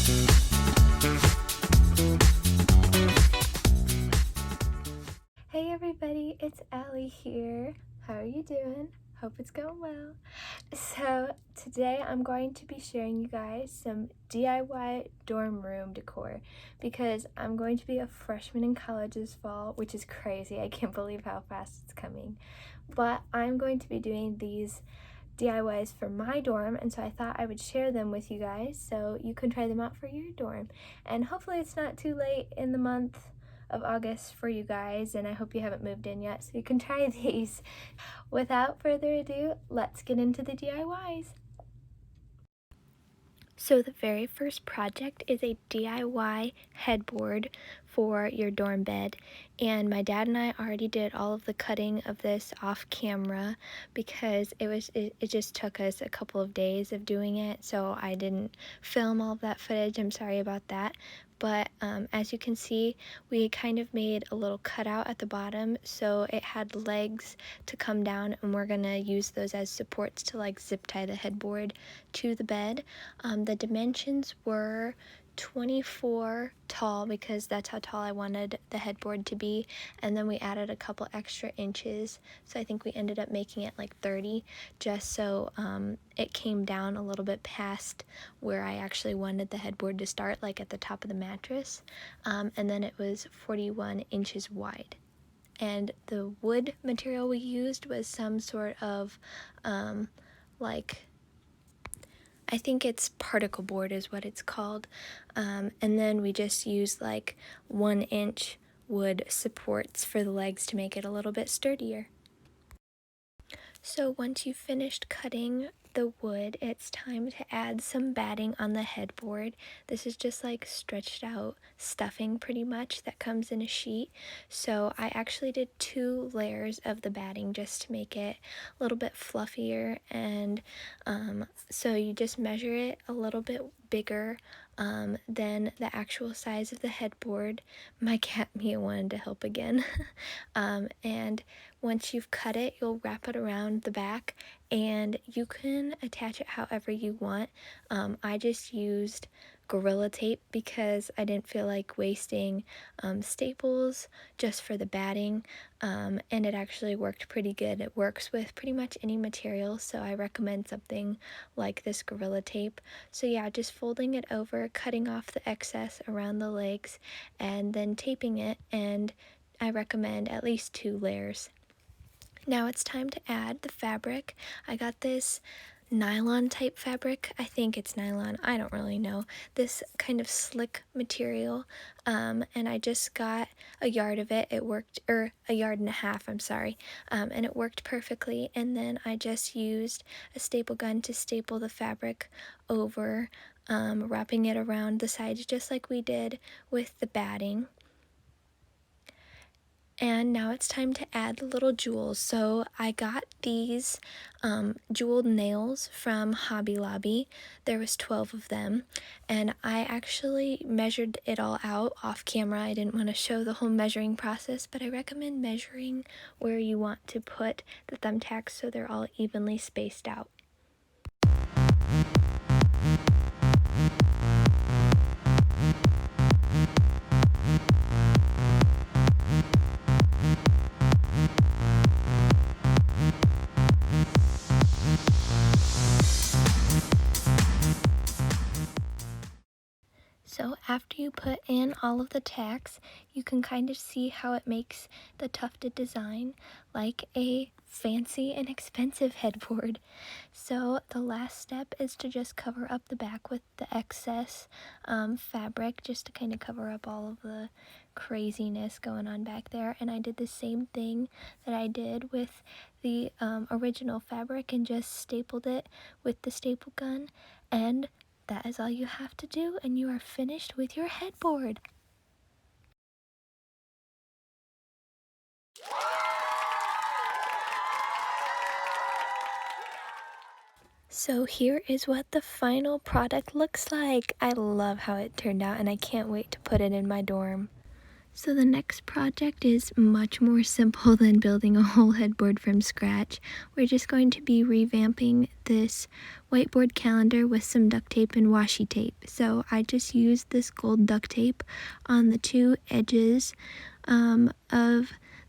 Hey everybody, it's Allie here. How are you doing? Hope it's going well. So today I'm going to be sharing you guys some DIY dorm room decor because I'm going to be a freshman in college this fall, which is crazy. I can't believe how fast it's coming. But I'm going to be doing these DIYs for my dorm, and so I thought I would share them with you guys so you can try them out for your dorm. And hopefully it's not too late in the month of August for you guys, and I hope you haven't moved in yet so you can try these. Without further ado, let's get into the DIYs. So the very first project is a DIY headboard for your dorm bed, and my dad and I already did all of the cutting of this off camera because it just took us a couple of days of doing it, so I didn't film all of that footage. I'm sorry about that. But as you can see, we kind of made a little cutout at the bottom so it had legs to come down, and we're gonna use those as supports to like zip tie the headboard to the bed. The dimensions were 24 tall because that's how tall I wanted the headboard to be, and then we added a couple extra inches, so I think we ended up making it like 30 just so it came down a little bit past where I actually wanted the headboard to start, like at the top of the mattress, and then it was 41 inches wide. And the wood material we used was some sort of like, I think it's particle board is what it's called, and then we just used like 1-inch wood supports for the legs to make it a little bit sturdier. So once you've finished cutting the wood, it's time to add some batting on the headboard. This is just like stretched out stuffing pretty much that comes in a sheet. So I actually did 2 layers of the batting just to make it a little bit fluffier, and so you just measure it a little bit bigger than the actual size of the headboard. My cat Mia wanted to help again. And once you've cut it, you'll wrap it around the back, and you can attach it however you want. I just used Gorilla Tape because I didn't feel like wasting staples just for the batting, and it actually worked pretty good. It works with pretty much any material, so I recommend something like this Gorilla Tape. So yeah, just folding it over, cutting off the excess around the legs, and then taping it, and I recommend at least 2 layers. Now it's time to add the fabric. I got this nylon type fabric. I think it's nylon. I don't really know. This kind of slick material, and I just got a yard of it. It worked, or a yard and a half, I'm sorry, and it worked perfectly. And then I just used a staple gun to staple the fabric over, wrapping it around the sides just like we did with the batting. And now it's time to add the little jewels. So I got these jeweled nails from Hobby Lobby. There was 12 of them, and I actually measured it all out off camera. I didn't want to show the whole measuring process, but I recommend measuring where you want to put the thumbtacks so they're all evenly spaced out. So after you put in all of the tacks, you can kind of see how it makes the tufted design like a fancy and expensive headboard. So the last step is to just cover up the back with the excess fabric, just to kind of cover up all of the craziness going on back there. And I did the same thing that I did with the original fabric and just stapled it with the staple gun, and that is all you have to do, and you are finished with your headboard. So here is what the final product looks like. I love how it turned out, and I can't wait to put it in my dorm. So the next project is much more simple than building a whole headboard from scratch. We're just going to be revamping this whiteboard calendar with some duct tape and washi tape. So I just used this gold duct tape on the two edges of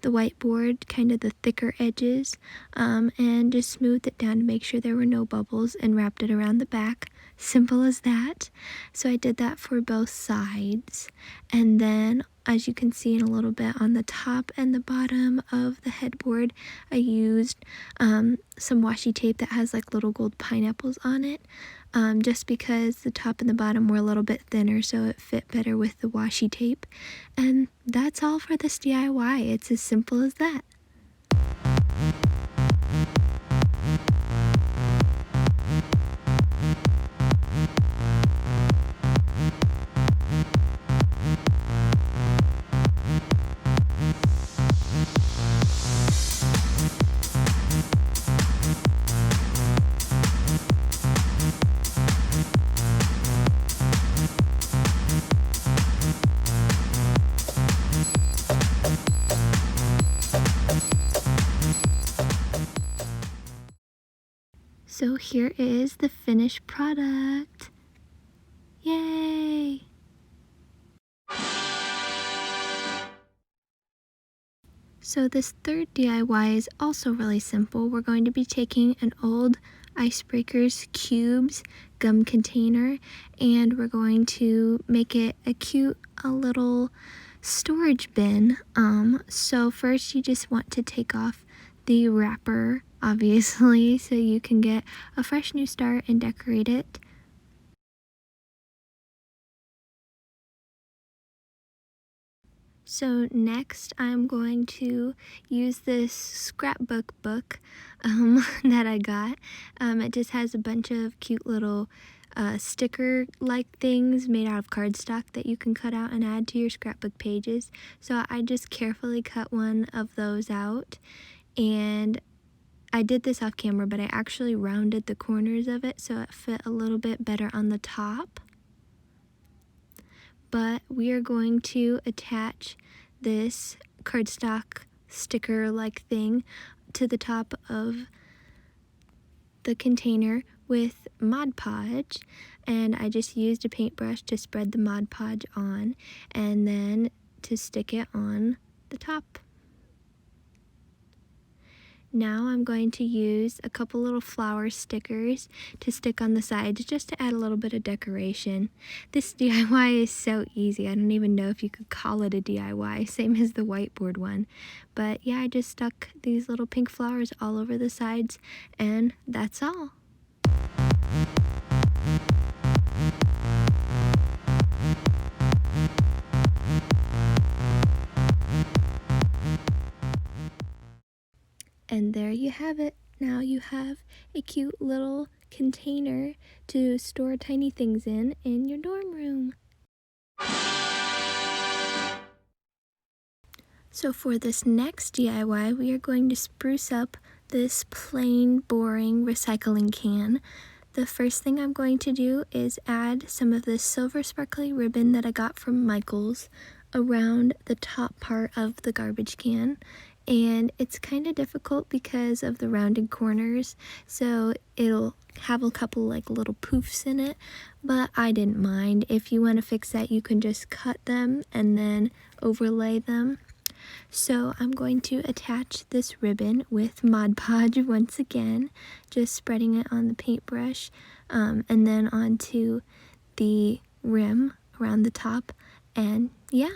the whiteboard, kind of the thicker edges, and just smoothed it down to make sure there were no bubbles and wrapped it around the back. Simple as that. So I did that for both sides, and then as you can see in a little bit on the top and the bottom of the headboard, I used some washi tape that has like little gold pineapples on it, just because the top and the bottom were a little bit thinner, so it fit better with the washi tape. And that's all for this DIY. It's as simple as that. So here is the finished product. Yay! So this third DIY is also really simple. We're going to be taking an old Icebreakers Cubes gum container, and we're going to make it a cute little storage bin. So first you just want to take off the wrapper, obviously, so you can get a fresh new start and decorate it. So next I'm going to use this scrapbook book that I got. It just has a bunch of cute little sticker-like things made out of cardstock that you can cut out and add to your scrapbook pages. So I just carefully cut one of those out, and I did this off camera, but I actually rounded the corners of it so it fit a little bit better on the top. But we are going to attach this cardstock sticker-like thing to the top of the container with Mod Podge, and I just used a paintbrush to spread the Mod Podge on and then to stick it on the top. Now I'm going to use a couple little flower stickers to stick on the sides just to add a little bit of decoration. This DIY is so easy. I don't even know if you could call it a DIY, same as the whiteboard one. But yeah, I just stuck these little pink flowers all over the sides, and that's all. And there you have it. Now you have a cute little container to store tiny things in your dorm room. So for this next DIY, we are going to spruce up this plain, boring recycling can. The first thing I'm going to do is add some of this silver sparkly ribbon that I got from Michael's around the top part of the garbage can. And it's kind of difficult because of the rounded corners, so it'll have a couple like little poofs in it, but I didn't mind. If you want to fix that, you can just cut them and then overlay them. So I'm going to attach this ribbon with Mod Podge once again, just spreading it on the paintbrush, and then onto the rim around the top, and yeah.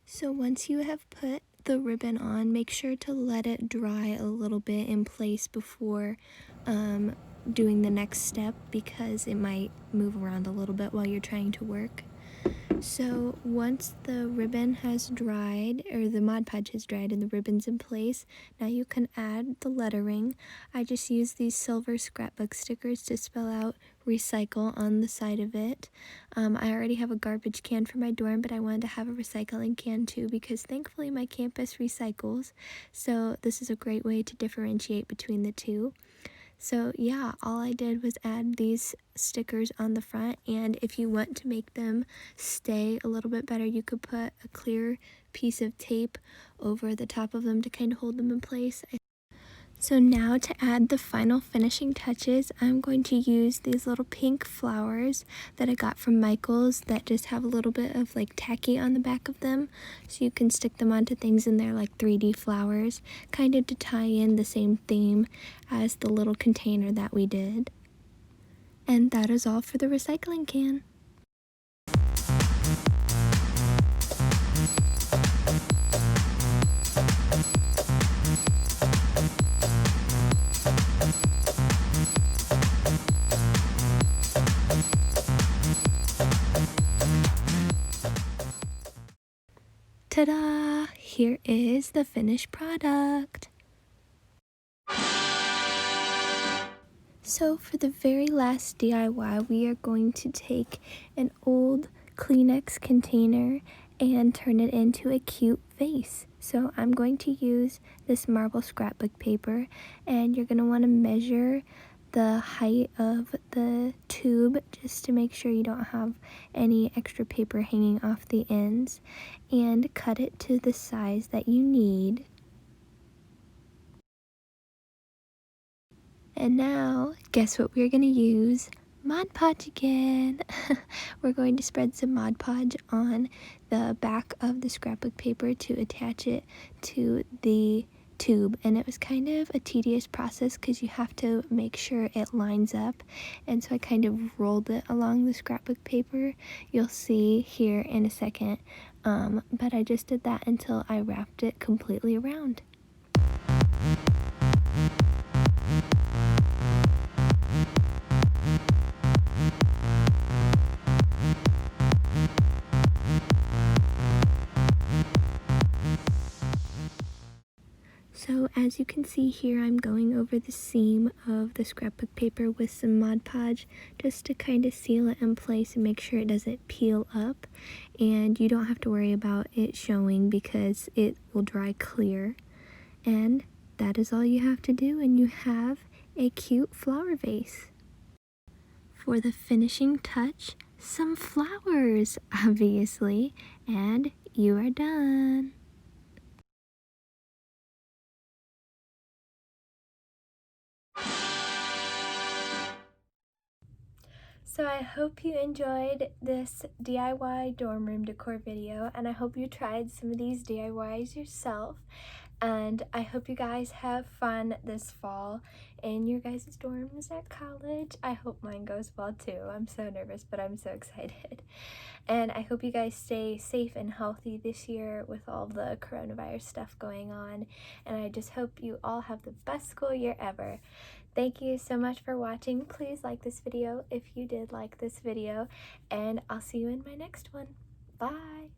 So once you have put the ribbon on, make sure to let it dry a little bit in place before doing the next step, because it might move around a little bit while you're trying to work. So once the ribbon has dried, or the Mod Podge has dried and the ribbon's in place, now you can add the lettering. I just used these silver scrapbook stickers to spell out recycle on the side of it. I already have a garbage can for my dorm, but I wanted to have a recycling can too because thankfully my campus recycles, so this is a great way to differentiate between the two. So yeah, all I did was add these stickers on the front, and if you want to make them stay a little bit better, you could put a clear piece of tape over the top of them to kind of hold them in place. So now to add the final finishing touches, I'm going to use these little pink flowers that I got from Michael's that just have a little bit of like tacky on the back of them. So you can stick them onto things and they're like 3D flowers, kind of to tie in the same theme as the little container that we did. And that is all for the recycling can. Ta-da! Here is the finished product. So for the very last DIY, we are going to take an old Kleenex container and turn it into a cute vase. So I'm going to use this marble scrapbook paper, and you're going to want to measure the height of the tube just to make sure you don't have any extra paper hanging off the ends, and cut it to the size that you need. And now, guess what we're going to use? Mod Podge again. We're going to spread some Mod Podge on the back of the scrapbook paper to attach it to the tube. And it was kind of a tedious process because you have to make sure it lines up. And so I kind of rolled it along the scrapbook paper. You'll see here in a second. But I just did that until I wrapped it completely around. So as you can see here, I'm going over the seam of the scrapbook paper with some Mod Podge just to kind of seal it in place and make sure it doesn't peel up. And you don't have to worry about it showing because it will dry clear. And that is all you have to do, and you have a cute flower vase. For the finishing touch, some flowers, obviously, and you are done. So I hope you enjoyed this DIY dorm room decor video, and I hope you tried some of these DIYs yourself, and I hope you guys have fun this fall in your guys' dorms at college. I hope mine goes well too. I'm so nervous, but I'm so excited. And I hope you guys stay safe and healthy this year with all the coronavirus stuff going on, and I just hope you all have the best school year ever. Thank you so much for watching. Please like this video if you did like this video, and I'll see you in my next one. Bye!